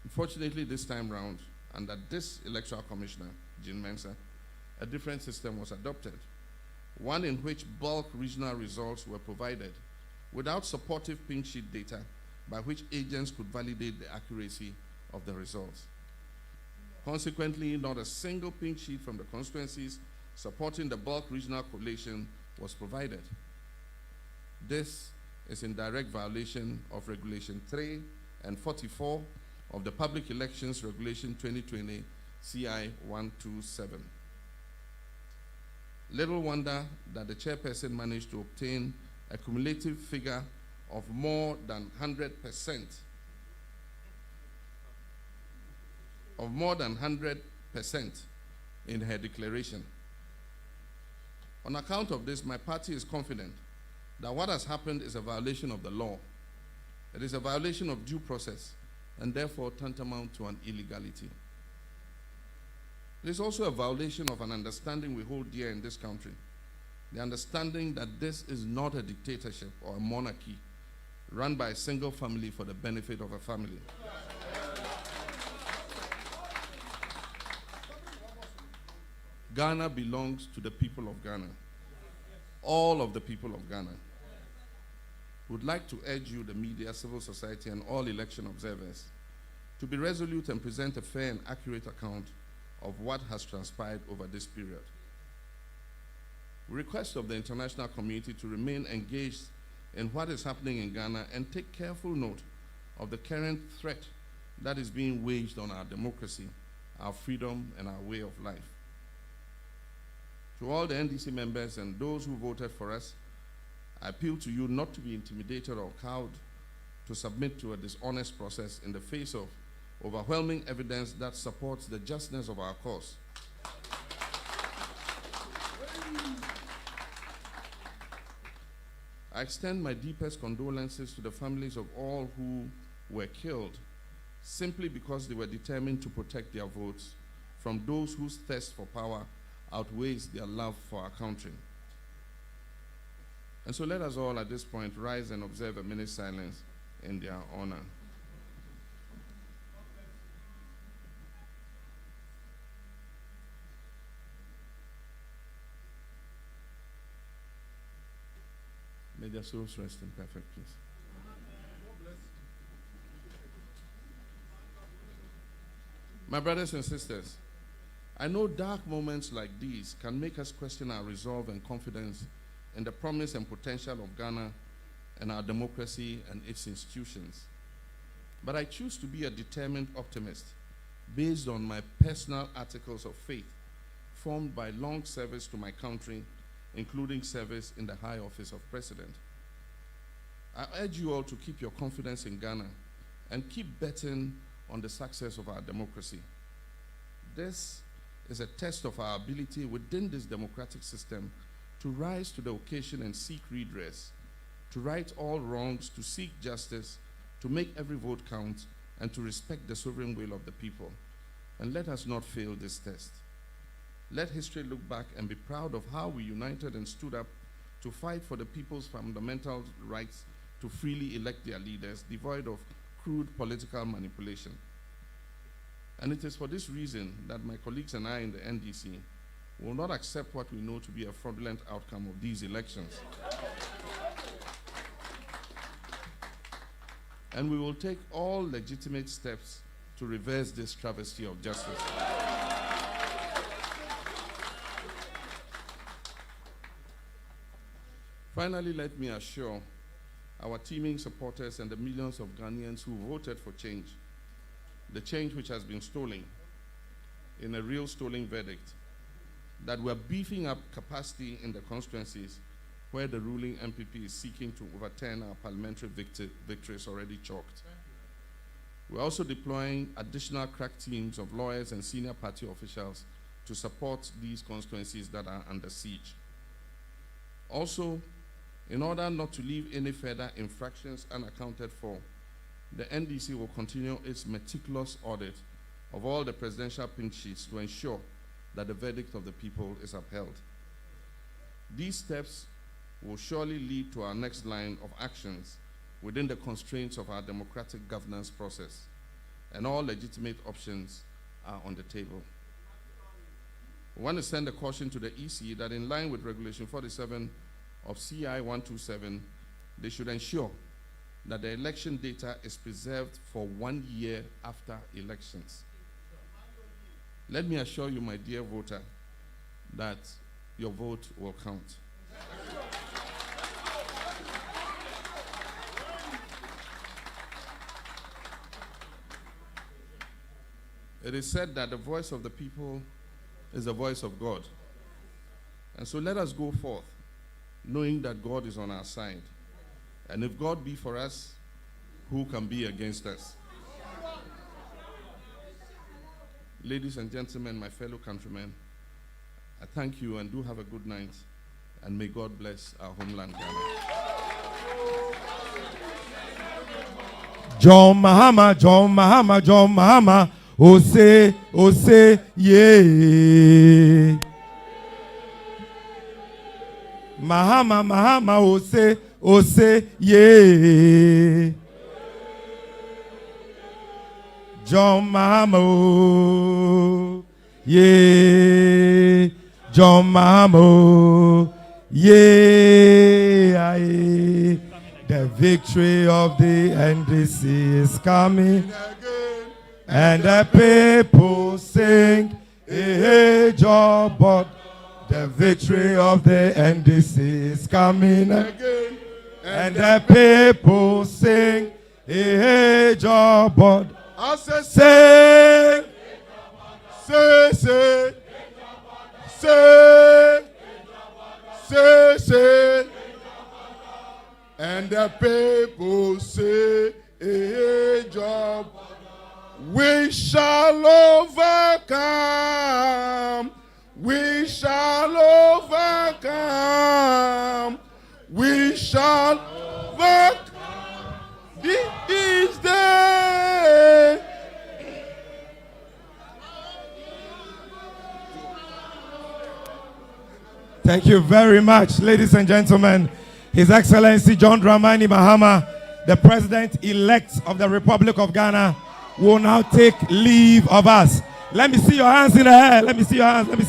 Unfortunately, this time round, under this electoral commissioner, Jean Mensah, a different system was adopted, one in which bulk regional results were provided without supportive pink sheet data by which agents could validate the accuracy of the results. Consequently, not a single pink sheet from the constituencies supporting the bulk regional collation was provided. This is in direct violation of Regulation 3 and 44 of the Public Elections Regulation 2020 CI 127. Little wonder that the chairperson managed to obtain a cumulative figure of more than 100%, in her declaration. On account of this, my party is confident that what has happened is a violation of the law. It is a violation of due process and therefore tantamount to an illegality. It is also a violation of an understanding we hold dear in this country, the understanding that this is not a dictatorship or a monarchy run by a single family for the benefit of a family. Ghana belongs to the people of Ghana, all of the people of Ghana. Would like to urge you, the media, civil society, and all election observers, to be resolute and present a fair and accurate account of what has transpired over this period. We request of the international community to remain engaged in what is happening in Ghana and take careful note of the current threat that is being waged on our democracy, our freedom, and our way of life. To all the NDC members and those who voted for us, I appeal to you not to be intimidated or cowed to submit to a dishonest process in the face of overwhelming evidence that supports the justness of our cause. I extend my deepest condolences to the families of all who were killed simply because they were determined to protect their votes from those whose thirst for power outweighs their love for our country. And so let us all at this point rise and observe a minute's silence in their honor. May their souls rest in perfect peace. My brothers and sisters, I know dark moments like these can make us question our resolve and confidence in the promise and potential of Ghana and our democracy and its institutions. But I choose to be a determined optimist based on my personal articles of faith formed by long service to my country, including service in the high office of president. I urge you all to keep your confidence in Ghana and keep betting on the success of our democracy. This is a test of our ability within this democratic system to rise to the occasion and seek redress, to right all wrongs, to seek justice, to make every vote count, and to respect the sovereign will of the people. And let us not fail this test. Let history look back and be proud of how we united and stood up to fight for the people's fundamental rights to freely elect their leaders, devoid of crude political manipulation. And it is for this reason that my colleagues and I in the NDC will not accept what we know to be a fraudulent outcome of these elections. And we will take all legitimate steps to reverse this travesty of justice. Finally, let me assure our teeming supporters and the millions of Ghanaians who voted for change, the change which has been stolen in a real stolen verdict, that we're beefing up capacity in the constituencies where the ruling MPP is seeking to overturn our parliamentary victories already chalked. We're also deploying additional crack teams of lawyers and senior party officials to support these constituencies that are under siege. Also, in order not to leave any further infractions unaccounted for, the NDC will continue its meticulous audit of all the presidential pink sheets to ensure that the verdict of the people is upheld. These steps will surely lead to our next line of actions within the constraints of our democratic governance process. and all legitimate options are on the table. We want to send a caution to the EC that in line with Regulation 47 of CI 127, they should ensure that the election data is preserved for 1 year after elections. Let me assure you, my dear voter, that your vote will count. It is said that the voice of the people is the voice of God. And so let us go forth, knowing that God is on our side. And if God be for us, who can be against us? Ladies and gentlemen, my fellow countrymen, I thank you and do have a good night. And may God bless our homeland, Ghana. John Mahama, John Mahama, John Mahama. Ose, yeah. Mahama, Mahama, Ose, yeah. John Mahama, yeah. John Mahama, yeah. The victory of the NDC is coming. And the people sing, hey, job, but the victory of the NDC is coming again. And the people sing, hey, job, but I say, say, and the people say, hey, job. We shall overcome. We shall overcome. We shall overcome this day. Thank you very much, ladies and gentlemen. His Excellency John Dramani Mahama, the President-elect of the Republic of Ghana, will now take leave of us. Let me see your hands in the air. Let me see your hands. Let me see.